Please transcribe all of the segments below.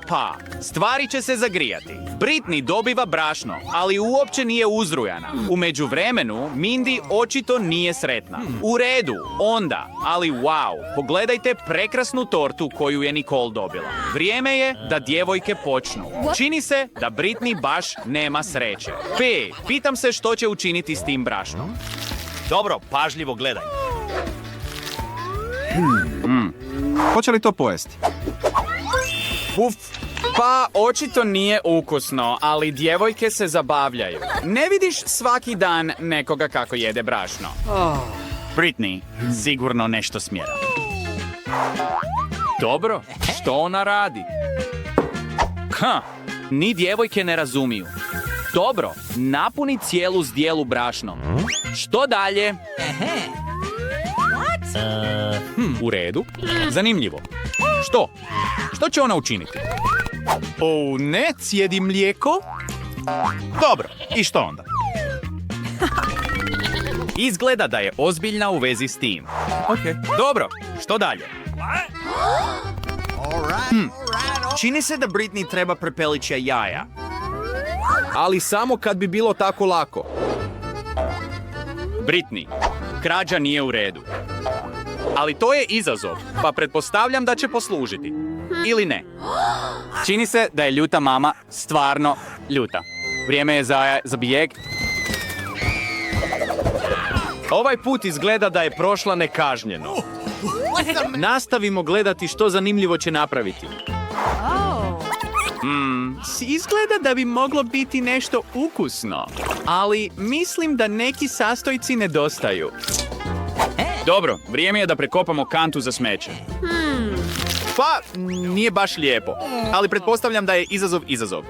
Pa. Stvari će se zagrijati. Britney dobiva brašno, ali uopće nije uzrujana. U međuvremenu, Mindy očito nije sretna. U redu, onda, ali wow, pogledajte prekrasnu tortu koju je Nicole dobila. Vrijeme je da djevojke počnu. Čini se da Britney baš nema sreće. Pitam se što će učiniti s tim brašnom. Dobro, pažljivo gledaj. Hoće li to pojesti? Uf, pa očito nije ukusno, ali djevojke se zabavljaju. Ne vidiš svaki dan nekoga kako jede brašno. Britney, sigurno nešto smjera. Dobro, što ona radi? Ni djevojke ne razumiju. Dobro, napuni cijelu zdjelu brašnom. Što dalje? U redu. Zanimljivo. Što? Što će ona učiniti? Ne cijedi mlijeko? Dobro, i što onda? Izgleda da je ozbiljna u vezi s tim. Dobro, što dalje? Čini se da Britney treba prepelića jaja. Ali samo kad bi bilo tako lako. Britney, krađa nije u redu. Ali to je izazov, pa pretpostavljam da će poslužiti. Ili ne. Čini se da je ljuta mama stvarno ljuta. Vrijeme je za bijeg. Ovaj put izgleda da je prošla nekažnjeno. Nastavimo gledati što zanimljivo će napraviti. Izgleda da bi moglo biti nešto ukusno, ali mislim da neki sastojci nedostaju. Dobro, vrijeme je da prekopamo kantu za smeće. Pa, nije baš lijepo, ali pretpostavljam da je izazov.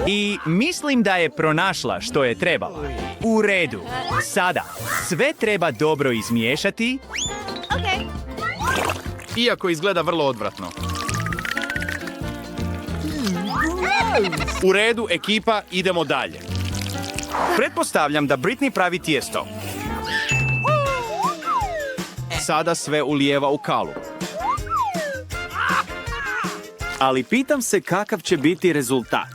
I mislim da je pronašla što je trebala. U redu. Sada, sve treba dobro izmiješati. Iako izgleda vrlo odvratno. U redu, ekipa, idemo dalje. Pretpostavljam da Britney pravi tijesto. Sada sve ulijeva u kalu. Ali pitam se kakav će biti rezultat.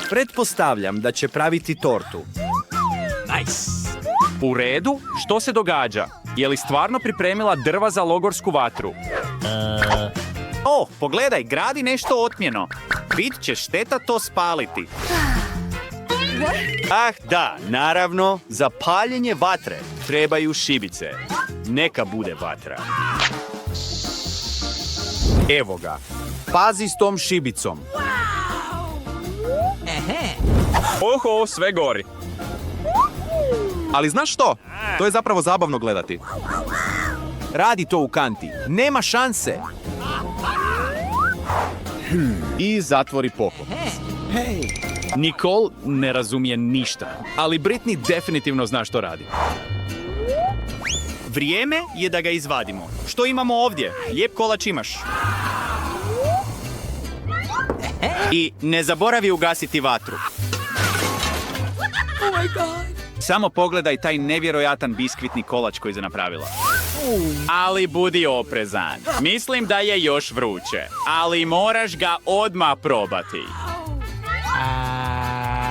Pretpostavljam da će praviti tortu. Nice. U redu, što se događa? Je li stvarno pripremila drva za logorsku vatru? Pogledaj, gradi nešto otmjeno. Bit će šteta to spaliti. Da, naravno, za paljenje vatre trebaju šibice. Neka bude vatra. Evo ga. Pazi s tom šibicom. Oho, sve gori. Ali znaš što? To je zapravo zabavno gledati. Radi to u kanti. Nema šanse. I zatvori pokop. Nicole ne razumije ništa, ali Britney definitivno zna što radi. Vrijeme je da ga izvadimo. Što imamo ovdje? Lijep kolač imaš. I ne zaboravi ugasiti vatru. Samo pogledaj taj nevjerojatan biskvitni kolač koji je napravila. Ali budi oprezan. Mislim da je još vruće, ali moraš ga odmah probati.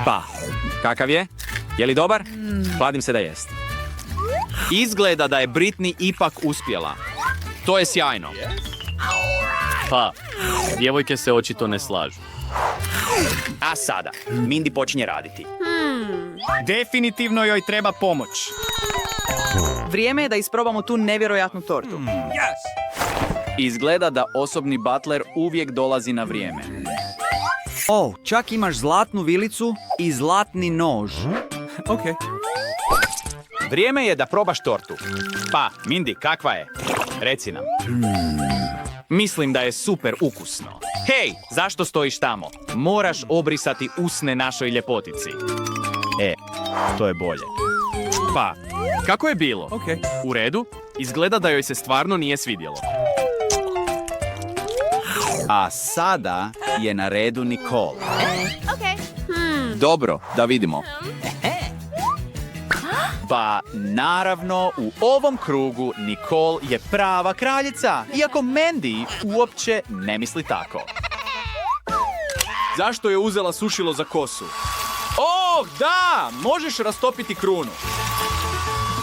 Pa, kakav je? Je li dobar? Kladim se da jest. Izgleda da je Britney ipak uspjela. To je sjajno. Pa, djevojke se očito ne slažu. A sada, Mindy počinje raditi. Definitivno joj treba pomoć. Vrijeme je da isprobamo tu nevjerojatnu tortu. Izgleda da osobni butler uvijek dolazi na vrijeme. Čak imaš zlatnu vilicu i zlatni nož. Vrijeme je da probaš tortu. Pa, Mindy, kakva je? Reci nam. Mislim da je super ukusno. Hej, zašto stojiš tamo? Moraš obrisati usne našoj ljepotici. To je bolje. Pa, kako je bilo? U redu, izgleda da joj se stvarno nije svidjelo. A sada je na redu Nicole. Dobro, da vidimo. Pa naravno, u ovom krugu Nicole je prava kraljica, iako Mandy uopće ne misli tako. Zašto je uzela sušilo za kosu? Oh, da! Možeš rastopiti krunu.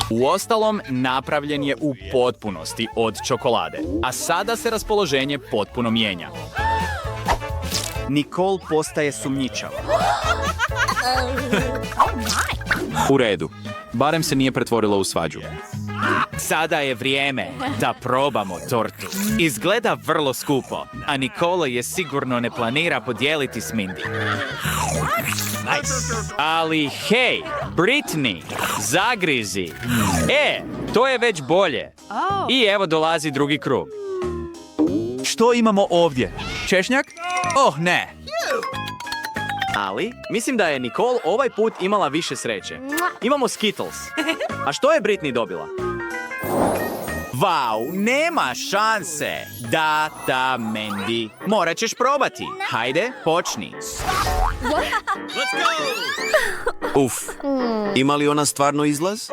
Uostalom, napravljen je u potpunosti od čokolade, a sada se raspoloženje potpuno mijenja. Nicole postaje sumnjičava. U redu. Barem se nije pretvorilo u svađu. Sada je vrijeme da probamo tortu. Izgleda vrlo skupo, a Nicole je sigurno ne planira podijeliti s Mindy. Ali hej, Britney, zagrizi. To je već bolje. I evo dolazi drugi krug. Što imamo ovdje? Češnjak? Oh, ne. Ali, mislim da je Nicole ovaj put imala više sreće. Imamo Skittles. A što je Britney dobila? Vau, nema šanse. Da, Mandy. Morat ćeš probati. Hajde, počni. Uf, ima li ona stvarno izlaz?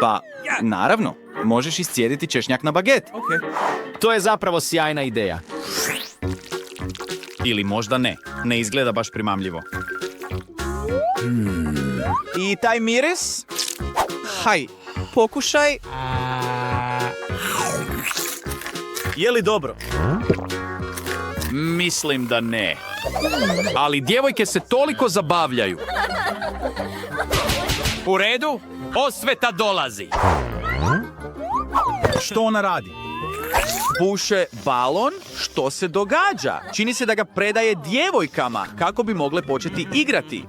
Pa, naravno. Možeš iscijediti češnjak na baget. To je zapravo sjajna ideja. Ili možda ne. Ne izgleda baš primamljivo. I taj miris? Haj, pokušaj. Je li dobro? Mislim da ne. Ali djevojke se toliko zabavljaju. U redu? Osveta dolazi. Što ona radi? Puše balon? Što se događa? Čini se da ga predaje djevojkama kako bi mogle početi igrati.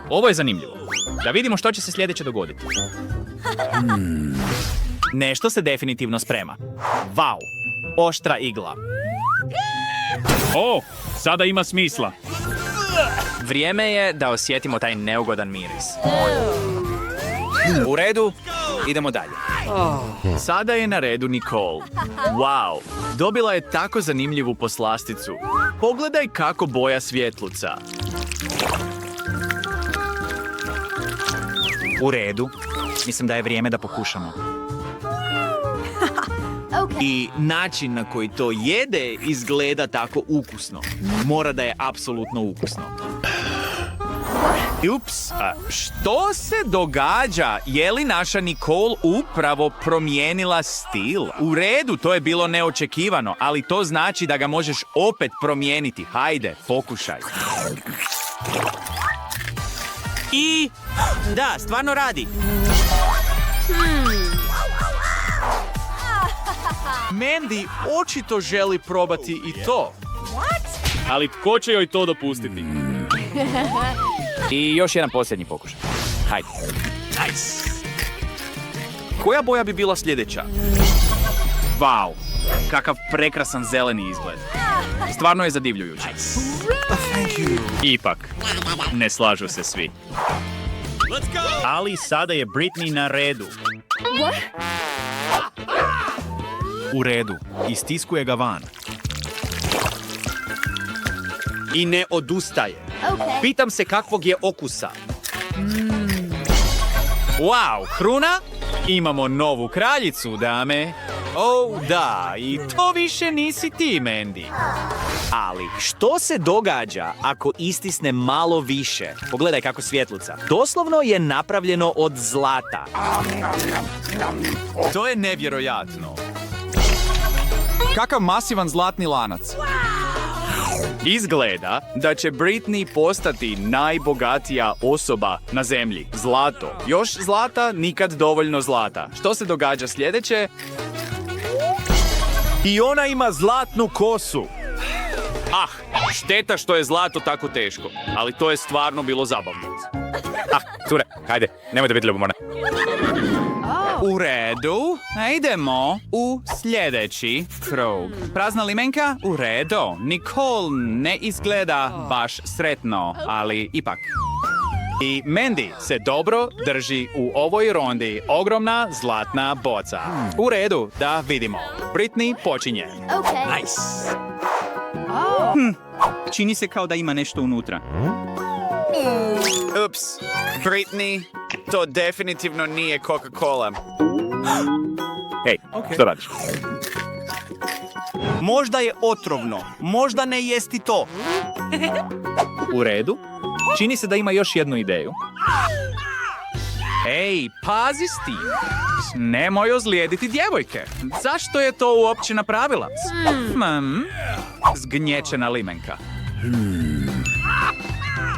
Ovo je zanimljivo. Da vidimo što će se sljedeće dogoditi. Nešto se definitivno sprema. Vau! Oštra igla. Sada ima smisla. Vrijeme je da osjetimo taj neugodan miris. U redu, idemo dalje. Sada je na redu Nicole. Wow, dobila je tako zanimljivu poslasticu. Pogledaj kako boja svjetluca. U redu, mislim da je vrijeme da pokušamo. I način na koji to jede izgleda tako ukusno. Mora da je apsolutno ukusno. Ups, što se događa? Je li naša Nicole upravo promijenila stil? U redu, to je bilo neočekivano, ali to znači da ga možeš opet promijeniti. Hajde, pokušaj. I... da, stvarno radi. Mandy očito želi probati i to. Ali tko će joj to dopustiti? I još jedan posljednji pokušaj. Hajde. Nice. Koja boja bi bila sljedeća? Vau, kakav prekrasan zeleni izgled. Stvarno je zadivljujući. Ipak, ne slažu se svi. Ali sada je Britney na redu. U redu, istiskuje ga van. I ne odustaje. Pitam se kakvog je okusa. Wow, kruna? Imamo novu kraljicu, dame. Da, i to više nisi ti, Mandy. Ali što se događa ako istisne malo više? Pogledaj kako svjetluca. Doslovno je napravljeno od zlata. To je nevjerojatno. Kakav masivan zlatni lanac. Izgleda da će Britney postati najbogatija osoba na zemlji. Zlato. Još zlata, nikad dovoljno zlata. Što se događa sljedeće? I ona ima zlatnu kosu. Šteta što je zlato tako teško. Ali to je stvarno bilo zabavno. Cure, hajde, nemojte biti ljubomorne. U redu, idemo u sljedeći krug. Prazna limenka? U redu. Nicole ne izgleda baš sretno, ali ipak. I Mandy se dobro drži u ovoj rondi. Ogromna zlatna boca. U redu, da vidimo. Britney počinje. Čini se kao da ima nešto unutra. Ups, Britney, to definitivno nije Coca-Cola. Hej, što radiš? Možda je otrovno, možda ne jesti to. U redu. Čini se da ima još jednu ideju. Ej, pazi s tim. Nemoj ozlijediti djevojke. Zašto je to uopće napravila? Zgnječena limenka.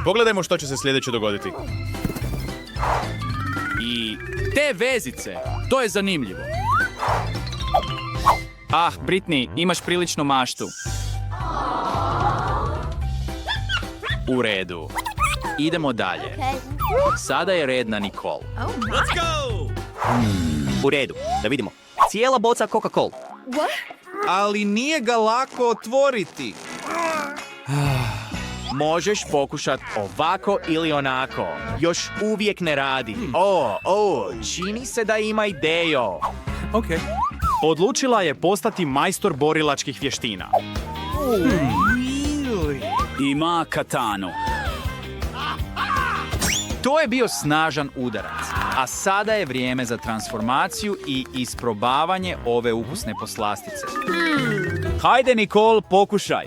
Pogledajmo što će se sljedeće dogoditi. I te vezice, to je zanimljivo. Ah, Britney, imaš priličnu maštu. U redu. Idemo dalje. Sada je red na Nicole. U redu, da vidimo. Cijela boca Coca-Cola. Ali nije ga lako otvoriti. Možeš pokušat ovako ili onako. Još uvijek ne radi. Čini se da ima idejo. Odlučila je postati majstor borilačkih vještina. Ima katanu. To je bio snažan udarac, a sada je vrijeme za transformaciju i isprobavanje ove ukusne poslastice. Hajde, Nicole, pokušaj.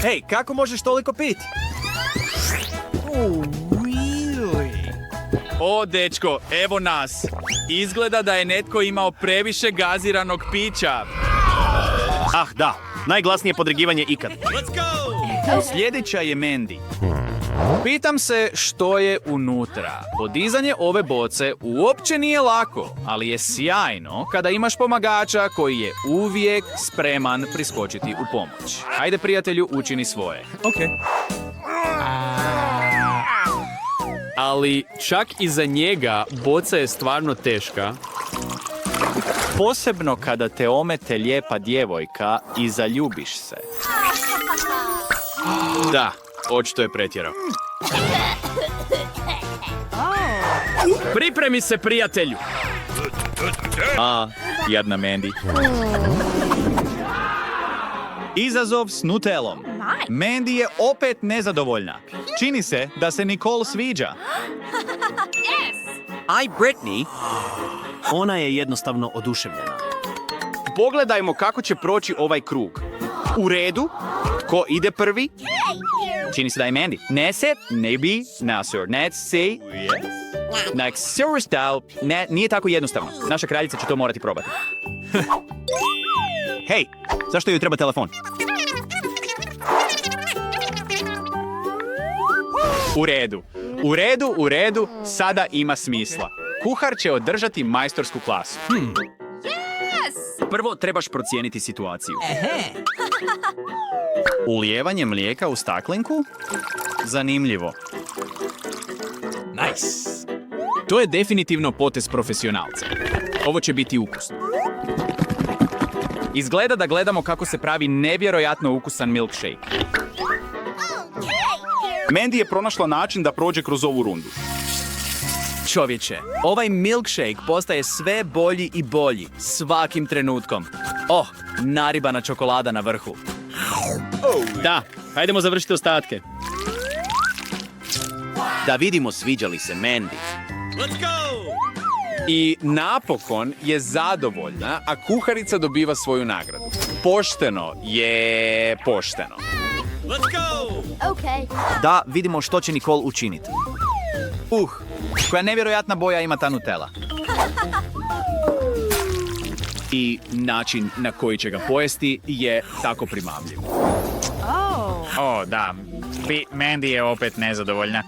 Hej, kako možeš toliko piti? O, dečko, evo nas. Izgleda da je netko imao previše gaziranog pića. Ah, da. Najglasnije podrigivanje ikad. Sljedeća je Mandy. Pitam se što je unutra. Podizanje ove boce uopće nije lako, ali je sjajno kada imaš pomagača koji je uvijek spreman priskočiti u pomoć. Ajde, prijatelju, učini svoje. Ali čak i za njega boca je stvarno teška. Posebno kada te omete lijepa djevojka i zaljubiš se. Da, očito je pretjerao. Pripremi se, prijatelju! Jadna Mandy. Izazov s Nutellom. Mandy je opet nezadovoljna. Čini se da se Nicole sviđa. Aj, Britney. Ona je jednostavno oduševljena. Pogledajmo kako će proći ovaj krug. U redu. Ko ide prvi? Čini se da je Mandy. Neset, ne bi, nasur, net, si. Nek surstav, ne, nije tako jednostavno. Naša kraljica će to morati probati. Hej, zašto joj treba telefon? U redu, sada ima smisla. Kuhar će održati majstorsku klasu. Prvo trebaš procijeniti situaciju. Ulijevanje mlijeka u staklinku? Zanimljivo. Nice. To je definitivno potez profesionalca. Ovo će biti ukusno. Izgleda da gledamo kako se pravi nevjerojatno ukusan milkshake. Mandy je pronašla način da prođe kroz ovu rundu. Čovječe, ovaj milkshake postaje sve bolji i bolji svakim trenutkom. Naribana čokolada na vrhu. Da, hajdemo završiti ostatke. Da vidimo sviđa li se Mandy. I napokon je zadovoljna, a kuharica dobiva svoju nagradu. Pošteno je pošteno. Da vidimo što će Nicole učiniti. Koja nevjerojatna boja ima ta Nutella. I način na koji će ga pojesti je tako primamljiv. Da. Mandy je opet nezadovoljna.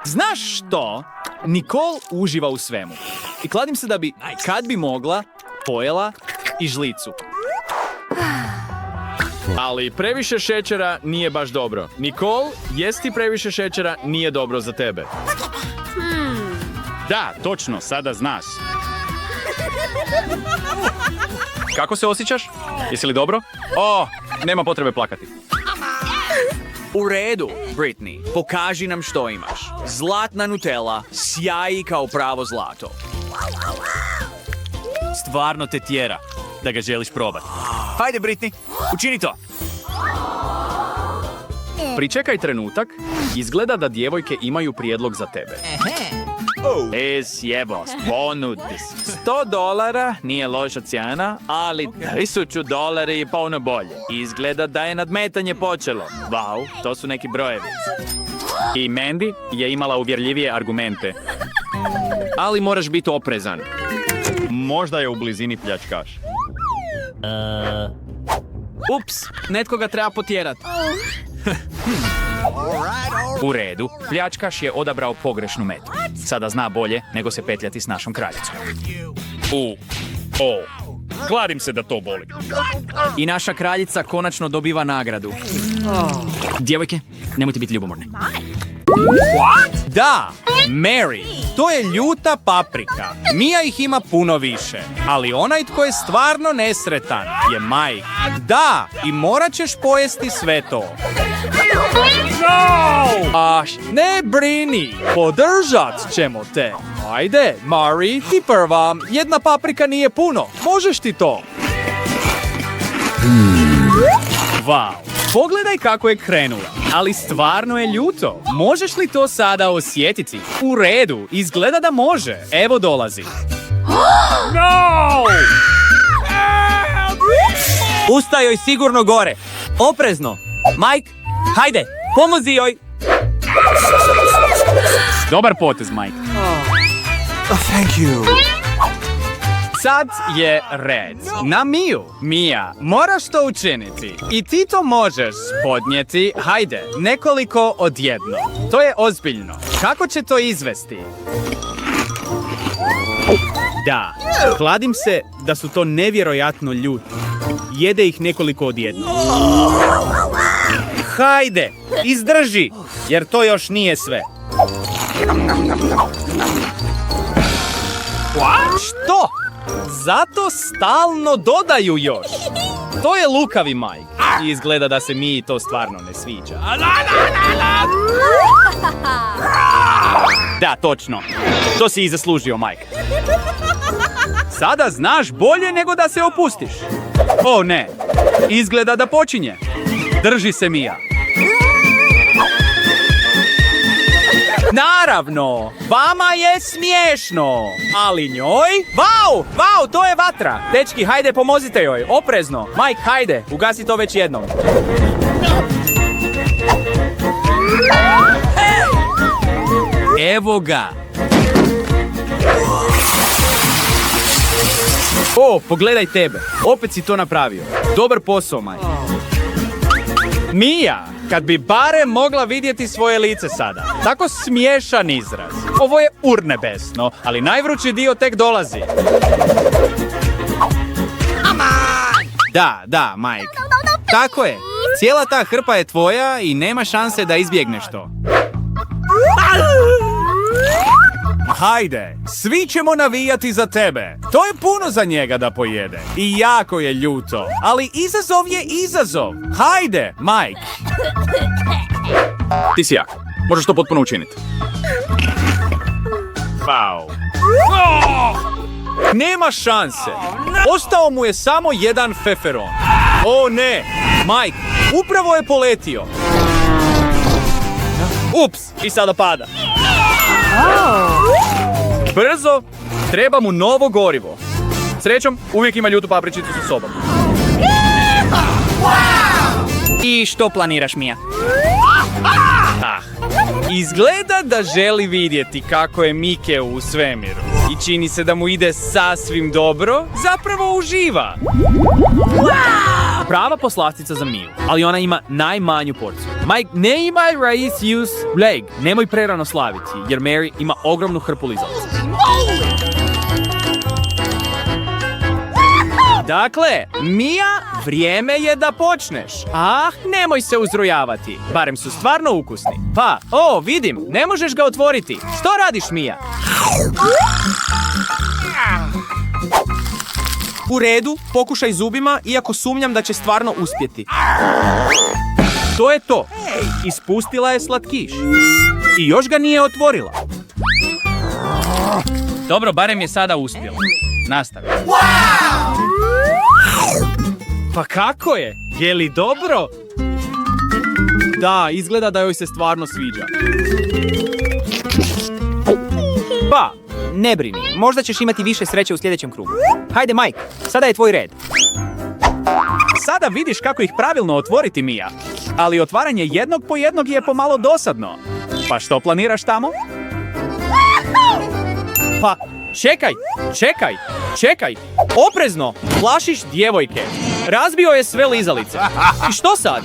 Znaš što? Nicole uživa u svemu. I kladim se da bi, kad bi mogla, pojela i žlicu. Ali previše šećera nije baš dobro. Nicole, jesti previše šećera nije dobro za tebe. Da, točno, sada znaš. Kako se osjećaš? Jesi li dobro? Nema potrebe plakati. U redu, Britney, pokaži nam što imaš. Zlatna Nutella sjaji kao pravo zlato. Stvarno te tjera da ga želiš probati. Hajde, Britney, učini to. Pričekaj trenutak. Izgleda da djevojke imaju prijedlog za tebe. Sjebos, ponudi. $100 nije loša cijena, ali $1000 je puno bolje. Izgleda da je nadmetanje počelo. Wow, to su neki brojevi. I Mandy je imala uvjerljivije argumente. Ali moraš biti oprezan. Možda je u blizini pljačkaš. Ups, netko ga treba potjerati. U redu, pljačkaš je odabrao pogrešnu metu. Sada zna bolje nego se petljati s našom kraljicom. Kladim se da to boli. I naša kraljica konačno dobiva nagradu. Djevojke, nemojte biti ljubomorne. Da, Mary, to je ljuta paprika. Mia ih ima puno više, ali onaj tko je stvarno nesretan je Mike. Da, i morat ćeš pojesti sve to. Ne brini, podržat ćemo te. Ajde, Mary, ti prva. Jedna paprika nije puno. Možeš ti to. Wow, pogledaj kako je krenula. Ali stvarno je ljuto. Možeš li to sada osjetiti? U redu, izgleda da može. Evo dolazi. No! Usta joj sigurno gore. Oprezno. Mike, hajde, pomozi joj. Dobar potez, Mike. Sad je red na Miju. Mia, moraš to učiniti. I ti to možeš podnijeti, hajde, nekoliko odjedno. To je ozbiljno. Kako će to izvesti? Da, kladim se da su to nevjerojatno ljuti. Jede ih nekoliko odjedno. Hajde, izdrži, jer to još nije sve. Što? Zato stalno dodaju još. To je lukavi Mike. I izgleda da se mi to stvarno ne sviđa. Da, točno. To si i zaslužio, Mike. Sada znaš bolje nego da se opustiš. O ne, izgleda da počinje. Drži se, Mia. Naravno, vama je smiješno, ali njoj? Vau, to je vatra. Dečki, hajde, pomozite joj, oprezno. Mike, hajde, ugasi to već jednom. Evo ga. O, pogledaj tebe, opet si to napravio. Dobar posao, Mike. Mia, kad bi barem mogla vidjeti svoje lice sada. Tako smiješan izraz. Ovo je urnebesno, ali najvrući dio tek dolazi. Da, Mike. Tako je. Cijela ta hrpa je tvoja i nema šanse da izbjegneš to. Hajde, svi ćemo navijati za tebe. To je puno za njega da pojede. I jako je ljuto. Ali izazov je izazov. Hajde, Mike. Ti si jak. Možeš to potpuno učiniti. Wow. Nema šanse. Ostao mu je samo jedan feferon. O ne, Mike, upravo je poletio. Ups, i sada pada. Brzo, treba mu novo gorivo. Srećom, uvijek ima ljutu papričicu sa sobom. I što planiraš, Mia? Izgleda da želi vidjeti kako je Mike u svemiru. I čini se da mu ide sasvim dobro, zapravo uživa. Prava poslastica za Miju, ali ona ima najmanju porciju. Mike, ne imaj rice use leg. Nemoj prerano slaviti, jer Mary ima ogromnu hrpu lizalica. Dakle, Mia, vrijeme je da počneš. Nemoj se uzrujavati. Barem su stvarno ukusni. Pa, vidim, ne možeš ga otvoriti. Što radiš, Mia? U redu, pokušaj zubima, iako sumnjam da će stvarno uspjeti. To je to. Ispustila je slatkiš. I još ga nije otvorila. Dobro, barem je sada uspjela. Nastavi. Pa kako je? Je li dobro? Da, izgleda da joj se stvarno sviđa. Pa, ne brini, možda ćeš imati više sreće u sljedećem krugu. Hajde, Mike, sada je tvoj red. Sada vidiš kako ih pravilno otvoriti, Mia. Ali otvaranje jednog po jednog je pomalo dosadno. Pa što planiraš tamo? Pa, čekaj, oprezno, plašiš djevojke. Razbio je sve lizalice. I što sad?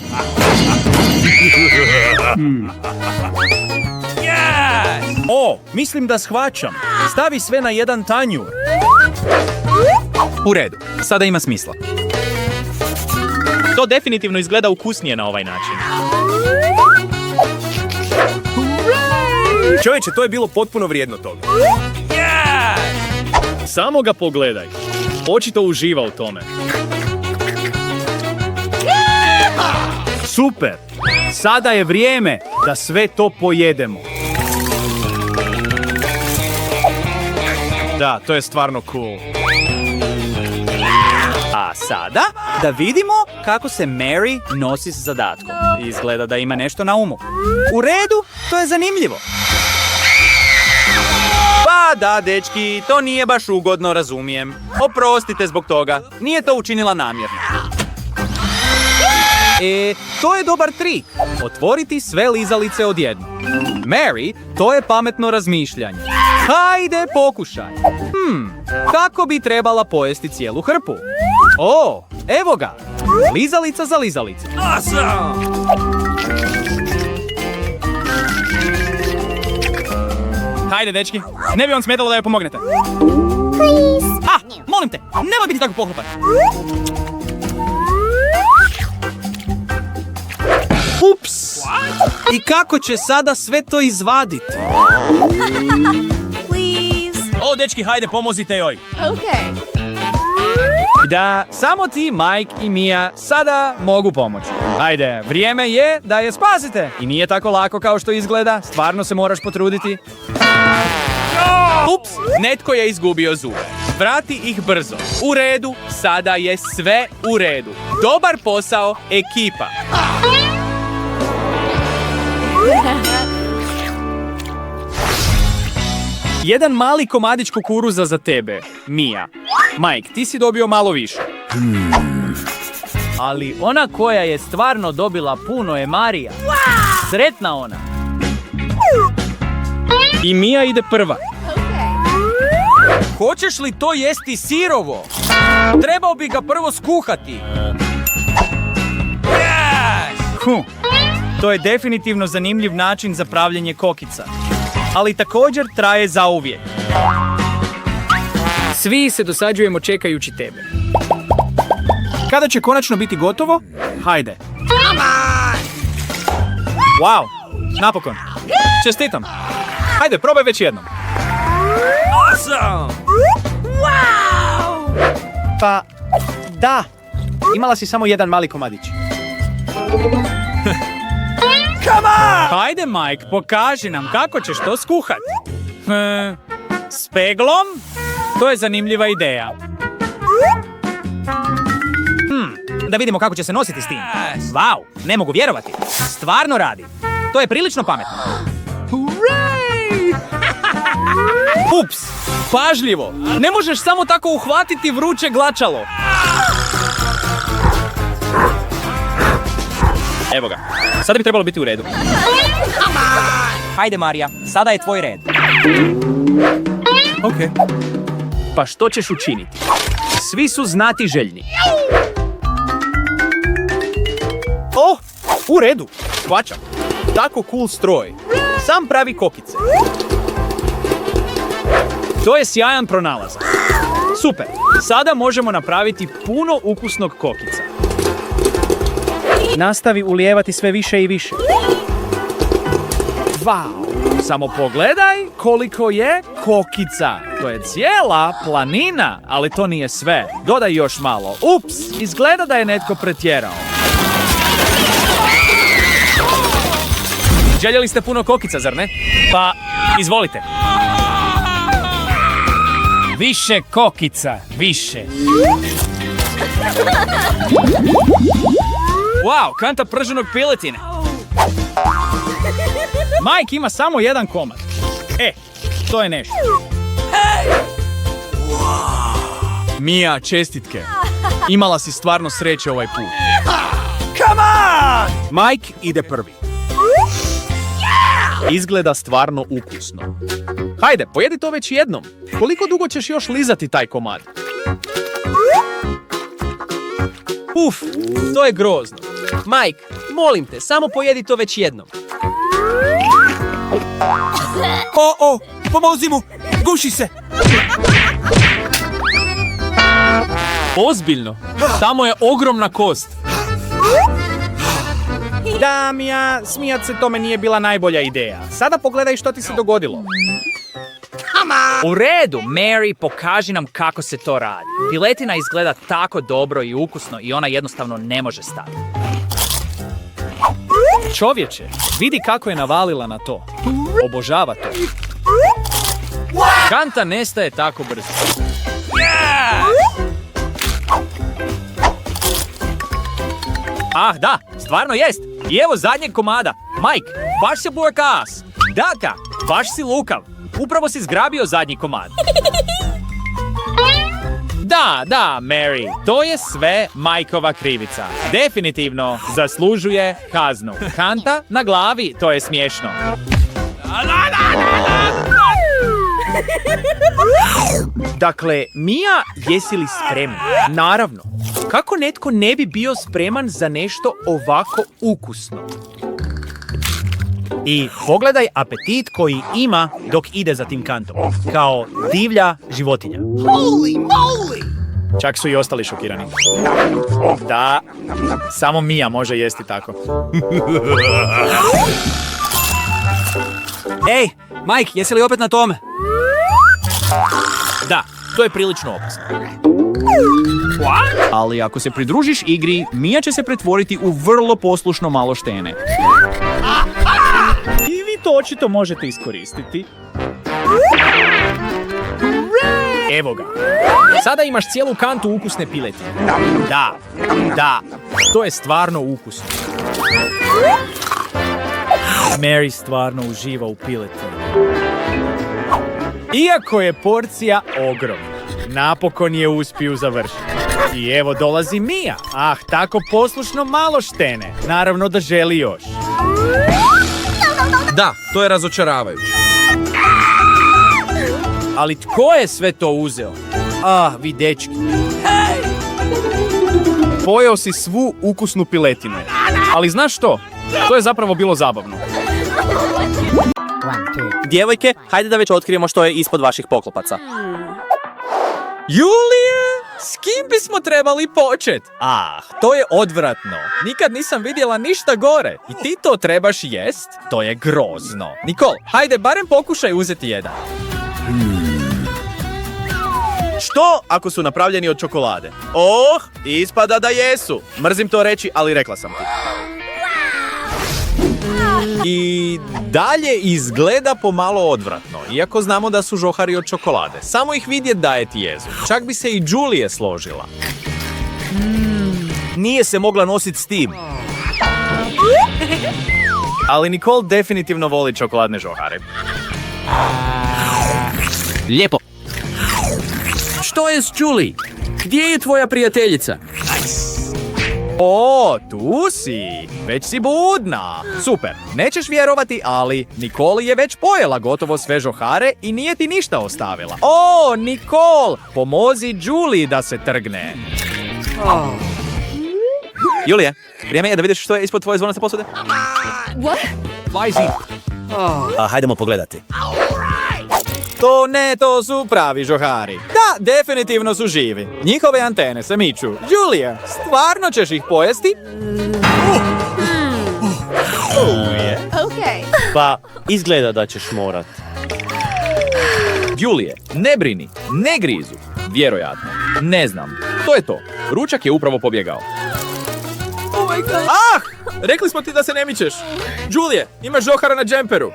O, mislim da shvaćam. Stavi sve na jedan tanjur. U redu, sada ima smisla. To definitivno izgleda ukusnije na ovaj način. Čovječe, to je bilo potpuno vrijedno toga. Samo ga pogledaj. Očito uživa u tome. Super! Sada je vrijeme da sve to pojedemo. Da, to je stvarno cool. A sada da vidimo kako se Mary nosi s zadatkom. Izgleda da ima nešto na umu. U redu, to je zanimljivo. Pa da, dečki, to nije baš ugodno, razumijem. Oprostite zbog toga, nije to učinila namjerno. To je dobar trik. Otvoriti sve lizalice odjednom. Mary, to je pametno razmišljanje. Hajde, pokušaj. Kako bi trebala pojesti cijelu hrpu? O, evo ga. Lizalica za lizalicu. Hajde, dečki. Ne bi vam smetalo da joj pomognete. Molim te, nemoj biti tako pohlepan. Ups! I kako će sada sve to izvaditi? O, dečki, hajde, pomozite joj. Da, samo ti, Mike i Mia sada mogu pomoći. Ajde, vrijeme je da je spasite. I nije tako lako kao što izgleda, stvarno se moraš potruditi. Ups, netko je izgubio zube. Vrati ih brzo. U redu, sada je sve u redu. Dobar posao, ekipa. Jedan mali komadić kukuruza za tebe, Mia. Mike, ti si dobio malo više. Ali ona koja je stvarno dobila puno je Marija. Sretna ona. I Mia ide prva. Hoćeš li to jesti sirovo? Trebao bi ga prvo skuhati. To je definitivno zanimljiv način za pravljenje kokica. Ali također traje zauvijek. Svi se dosađujemo čekajući tebe. Kada će konačno biti gotovo? Hajde. Wow, napokon. Čestitam. Hajde, probaj već jednom. Awesome! Wow! Pa, da. Imala si samo jedan mali komadić. Come on! Hajde, Mike, pokaži nam kako ćeš to skuhati. S peglom? To je zanimljiva ideja. Da vidimo kako će se nositi s tim. Wow, ne mogu vjerovati. Stvarno radi. To je prilično pametno. Ups, pažljivo. Ne možeš samo tako uhvatiti vruće glačalo. Evo ga. Sada bi trebalo biti u redu. Hajde, Marija, sada je tvoj red. Ok. Pa što ćeš učiniti? Svi su znatiželjni. Oh, u redu. Shvaćam. Tako cool stroj. Sam pravi kokice. To je sjajan pronalazak. Super. Sada možemo napraviti puno ukusnog kokica. Nastavi ulijevati sve više i više. Wow, samo pogledaj koliko je kokica. To je cijela planina, ali to nije sve. Dodaj još malo. Ups, izgleda da je netko pretjerao. Željeli ste puno kokica, zar ne? Pa, izvolite. Više kokica, više. Wow, kanta prženog piletine. Mike ima samo jedan komad. To je nešto. Mia, čestitke. Imala si stvarno sreće ovaj put. Mike ide prvi. Izgleda stvarno ukusno. Hajde, pojedi to već jednom. Koliko dugo ćeš još lizati taj komad? Uf, to je grozno. Mike, molim te, samo pojedi to već jednom. Pomozi mu! Guši se! Ozbiljno, tamo je ogromna kost. Da, Mia, smijat se tome nije bila najbolja ideja. Sada pogledaj što ti se dogodilo. U redu, Mary, pokaži nam kako se to radi. Piletina izgleda tako dobro i ukusno i ona jednostavno ne može stati. Čovječe, vidi kako je navalila na to. Obožava to. Kanta nestaje tako brzo. Ah, da, stvarno jest. I evo zadnjeg komada. Mike, baš se burkas. Daka, baš si lukav. Upravo si zgrabio zadnji komad. Da, Mary, to je sve Majkova krivica. Definitivno zaslužuje kaznu. Kanta na glavi, to je smiješno. Dakle, Mia, jesi li spremna? Naravno. Kako netko ne bi bio spreman za nešto ovako ukusno? I pogledaj apetit koji ima dok ide za tim kantom. Kao divlja životinja. Čak su i ostali šokirani. Da, samo Mia može jesti tako. Ej, Mike, jesi li opet na tome? Da, to je prilično opasno. Ali ako se pridružiš igri, Mia će se pretvoriti u vrlo poslušno malo štene. I vi to očito možete iskoristiti. Evo ga. Sada imaš cijelu kantu ukusne piletine. Da, to je stvarno ukusno. Mary stvarno uživa u piletini. Iako je porcija ogromna, napokon je uspiju završiti. I evo dolazi Mia. Ah, tako poslušno malo štene. Naravno da želi još. Da, to je razočaravajuće. Ali tko je sve to uzeo? Ah, vi dečki. Pojeo si svu ukusnu piletinu. Ali znaš što? To je zapravo bilo zabavno. Djevojke, hajde da već otkrijemo što je ispod vaših poklopaca. Julije, s kim bismo trebali počet? Ah, to je odvratno. Nikad nisam vidjela ništa gore. I ti to trebaš jest? To je grozno. Nikol, hajde, barem pokušaj uzeti jedan. Što ako su napravljeni od čokolade? Oh, ispada da jesu. Mrzim to reći, ali rekla sam ti. I dalje izgleda pomalo odvratno, iako znamo da su žohari od čokolade. Samo ih vidjet daje ti jezu. Čak bi se i Julie složila. Nije se mogla nositi s tim. Ali Nicole definitivno voli čokoladne žohare. Lijepo. Što je s Julie? Gdje je tvoja prijateljica? O, tu si! Već si budna! Super, nećeš vjerovati, ali Nicole je već pojela gotovo sve žohare i nije ti ništa ostavila. O, Nicole! Pomozi Julie da se trgne. Julije, vrijeme je da vidiš što je ispod tvoje zvonaste posude. Hajdemo pogledati. To su pravi žohari. Da, definitivno su živi. Njihove antene se miču. Julia, stvarno ćeš ih pojesti? Pa, izgleda da ćeš morat. Julije, ne brini, ne grizu. Vjerojatno. Ne znam. To je to. Ručak je upravo pobjegao. Ah! Rekli smo ti da se ne mičeš. Julije, imaš žohara na džemperu.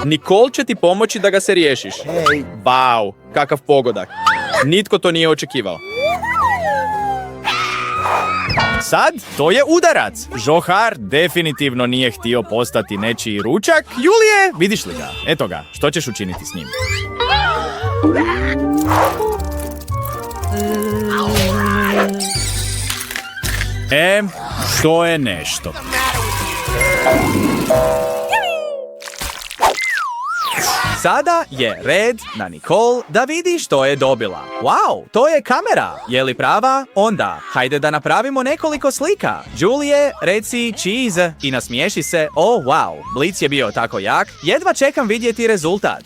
Nicole će ti pomoći da ga se riješiš. Wow, kakav pogodak. Nitko to nije očekivao. Sad, to je udarac. Žohar definitivno nije htio postati nečiji ručak. Julije, vidiš li ga? Eto ga, što ćeš učiniti s njim? To je nešto. Sada je red na Nicole da vidi što je dobila. Wow, to je kamera. Je li prava? Onda, hajde da napravimo nekoliko slika. Julie, reci cheese i nasmiješi se. Oh, wow, blic je bio tako jak. Jedva čekam vidjeti rezultat.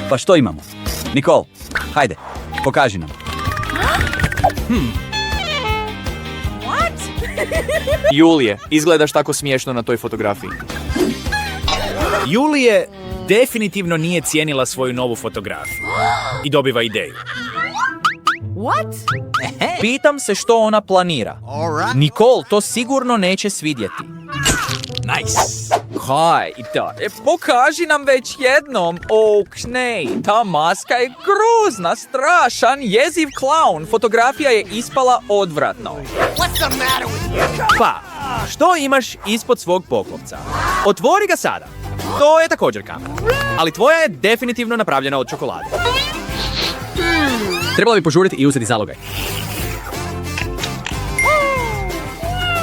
Pa što imamo? Nicole, hajde, pokaži nam. Julije, izgledaš tako smiješno na toj fotografiji. Julije definitivno nije cijenila svoju novu fotografiju. I dobiva ideju. Pitam se što ona planira. Nicole to sigurno neće svidjeti. Nice. Hajde, pokaži nam već jednom. Oknej, ta maska je grozna, strašan, jeziv klaun. Fotografija je ispala odvratno. Pa, što imaš ispod svog poklopca? Otvori ga sada. To je također kamera. Ali tvoja je definitivno napravljena od čokolade. Trebalo bi požuriti i uzeti zalogaj.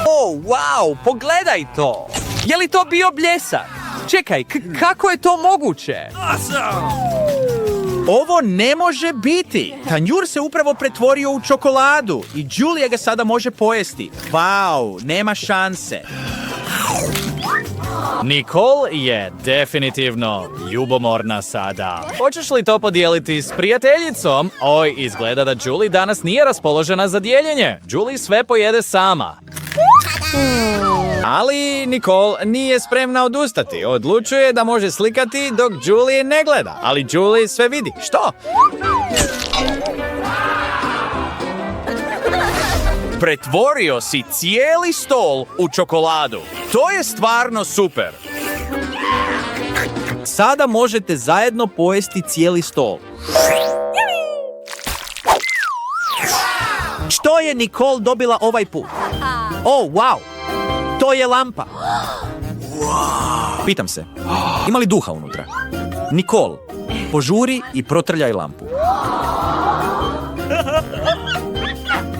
Oh, wow, pogledaj to. Je li to bio bljesak? Čekaj, kako je to moguće? Ovo ne može biti. Tanjur se upravo pretvorio u čokoladu i Julia ga sada može pojesti. Wow, nema šanse. Nicole je definitivno ljubomorna sada. Hoćeš li to podijeliti s prijateljicom? Oj, izgleda da Julie danas nije raspoložena za dijeljenje. Julie sve pojede sama. Ali Nicole nije spremna odustati. Odlučuje da može slikati dok Julie ne gleda. Ali Julie sve vidi. Što? Pretvorio si cijeli stol u čokoladu. To je stvarno super. Sada možete zajedno pojesti cijeli stol. Što je Nicole dobila ovaj put? Oh, wow! To je lampa. Pitam se, ima li duha unutra? Nicole, požuri i protrljaj lampu.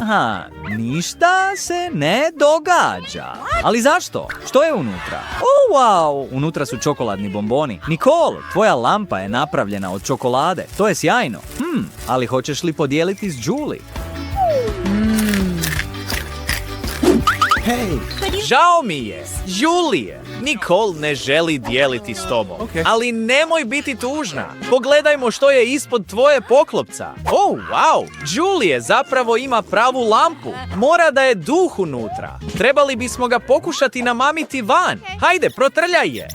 Aha, ništa se ne događa. Ali zašto? Što je unutra? Oh, wow! Unutra su čokoladni bomboni. Nicole, tvoja lampa je napravljena od čokolade. To je sjajno. Ali hoćeš li podijeliti s Julie? Žao mi je, Julie, Nicole ne želi dijeliti s tobom. Ali nemoj biti tužna. Pogledajmo što je ispod tvoje poklopca. Oh, wow, Julie zapravo ima pravu lampu. Mora da je duh unutra. Trebali bismo ga pokušati namamiti van. Hajde, protrljaj je.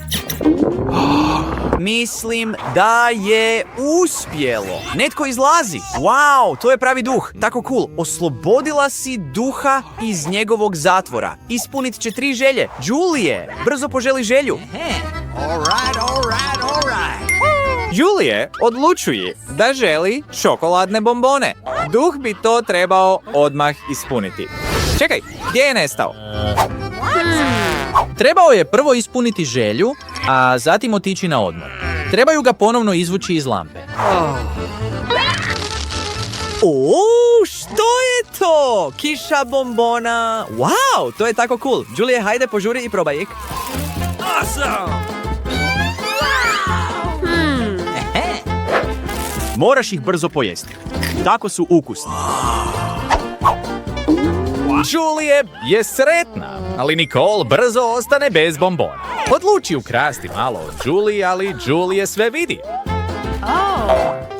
Mislim da je uspjelo. Netko izlazi. Wow, to je pravi duh. Tako cool. Oslobodila si duha iz njegovog zatvora. Ispunit će 3 želje. Julie, brzo poželi želju. Julie odlučuje da želi čokoladne bombone. Duh bi to trebao odmah ispuniti. Čekaj, gdje je nestao? Trebao je prvo ispuniti želju, a zatim otići na odmor. Trebaju ga ponovno izvući iz lampe. Što je to? Kiša bombona. Wow, to je tako cool. Julie, hajde požuri i probaj ih. Moraš ih brzo pojesti. Tako su ukusni. Julie je sretna, ali Nicole brzo ostane bez bombona. Odluči ukrasti malo od Julie, ali Julie sve vidi.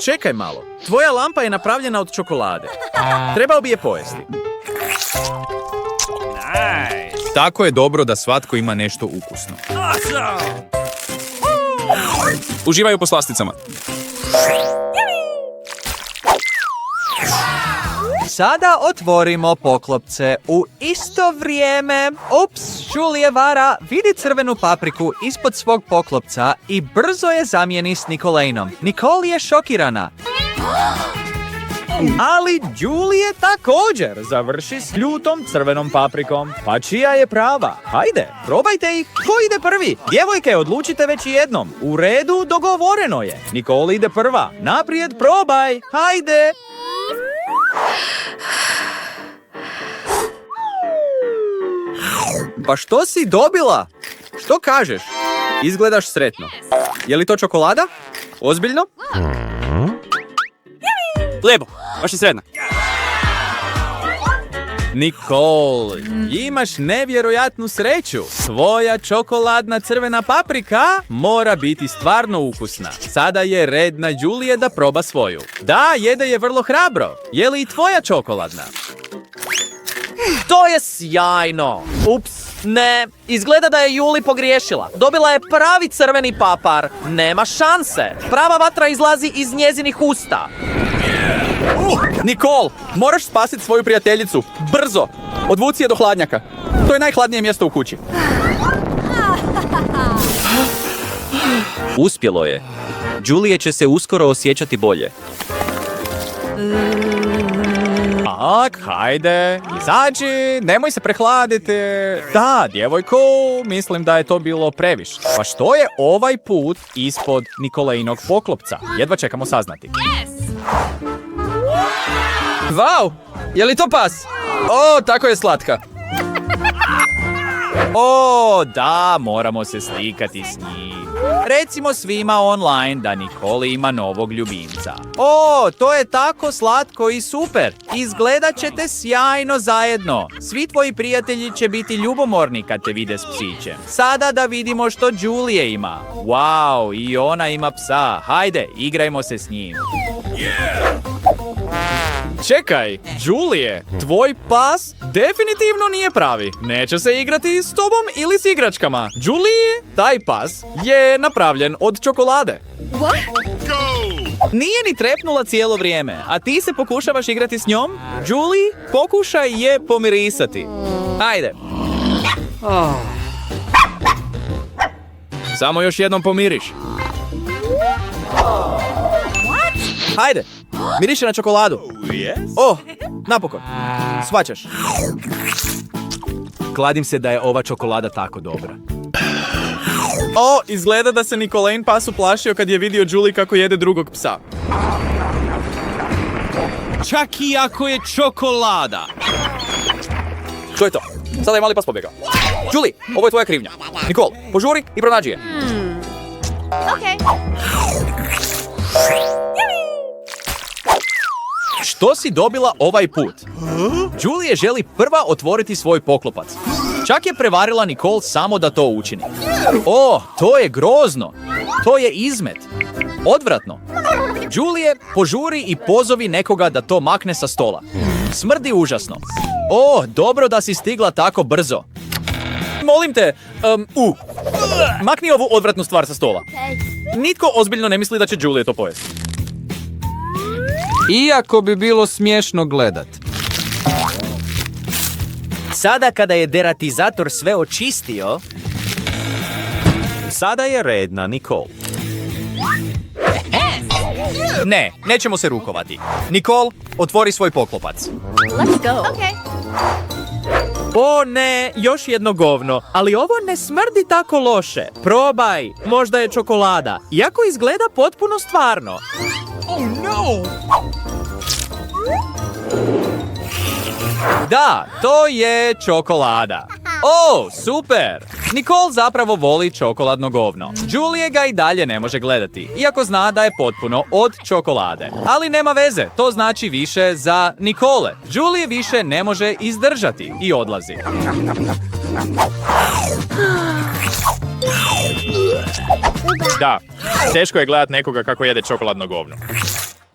Čekaj malo, tvoja lampa je napravljena od čokolade. Trebao bi je pojesti. Tako je dobro da svatko ima nešto ukusno. Uživaju u poslasticama. Sada otvorimo poklopce u isto vrijeme. Ups, Julie vara, vidi crvenu papriku ispod svog poklopca i brzo je zamijeni s Nicolainom. Nicole je šokirana. Ali Julie također završi s ljutom crvenom paprikom. Pa čija je prava? Hajde, probajte ih. Ko ide prvi? Djevojke, odlučite već jednom. U redu, dogovoreno je. Nicole ide prva. Naprijed, probaj. Hajde. Pa što si dobila? Što kažeš? Izgledaš sretno. Je li to čokolada? Ozbiljno? Lijepo, baš je sretna. Nicole, imaš nevjerojatnu sreću. Tvoja čokoladna crvena paprika mora biti stvarno ukusna. Sada je red na Julie da proba svoju. Da, jede je vrlo hrabro. Je li i tvoja čokoladna? To je sjajno. Ups, ne. Izgleda da je Juli pogriješila. Dobila je pravi crveni papar. Nema šanse. Prava vatra izlazi iz njezinih usta. Nicole, moraš spasiti svoju prijateljicu. Brzo! Odvuci je do hladnjaka. To je najhladnije mjesto u kući. Uspjelo je. Julie će se uskoro osjećati bolje. Tak, hajde, izađi, nemoj se prehladiti. Da, djevojko, mislim da je to bilo previše. Pa što je ovaj put ispod Nikolainog poklopca? Jedva čekamo saznati. Vau, je li to pas? O, tako je slatka. O, da, moramo se slikati s njim. Recimo svima online da Nicole ima novog ljubimca. O, to je tako slatko i super. Izgledat ćete sjajno zajedno. Svi tvoji prijatelji će biti ljubomorni kad te vide s psićem. Sada da vidimo što Julie ima. Wow, i ona ima psa. Hajde, igrajmo se s njim. Čekaj, Julie, tvoj pas definitivno nije pravi. Neće se igrati s tobom ili s igračkama. Julie, taj pas je napravljen od čokolade. Nije ni trepnula cijelo vrijeme, a ti se pokušavaš igrati s njom? Julie, pokušaj je pomirisati. Ajde. Samo još jednom pomiriš. Hajde, miriše na čokoladu. O, napokon. Shvaćaš. Kladim se da je ova čokolada tako dobra. O, izgleda da se Nicolain pas uplašio kad je vidio Julie kako jede drugog psa. Čak i ako je čokolada. Što je to? Sada je mali pas pobjegao. Julie, ovo je tvoja krivnja. Nicole, požuri i pronađi je. Što si dobila ovaj put? Julie želi prva otvoriti svoj poklopac. Čak je prevarila Nicole samo da to učini. O, to je grozno. To je izmet. Odvratno. Julie, požuri i pozovi nekoga da to makne sa stola. Smrdi užasno. O, dobro da si stigla tako brzo. Molim te, makni ovu odvratnu stvar sa stola. Nitko ozbiljno ne misli da će Julie to pojesti. Iako bi bilo smiješno gledat. Sada kada je deratizator sve očistio, sada je red na Nicole. Ne, nećemo se rukovati. Nicole, otvori svoj poklopac. O ne, još jedno govno, ali ovo ne smrdi tako loše. Probaj, možda je čokolada, iako izgleda potpuno stvarno. Da, to je čokolada. O, super! Nicole zapravo voli čokoladno govno. Julie ga i dalje ne može gledati, iako zna da je potpuno od čokolade. Ali nema veze, to znači više za Nicole. Julie više ne može izdržati i odlazi. Da, teško je gledat nekoga kako jede čokoladno govno.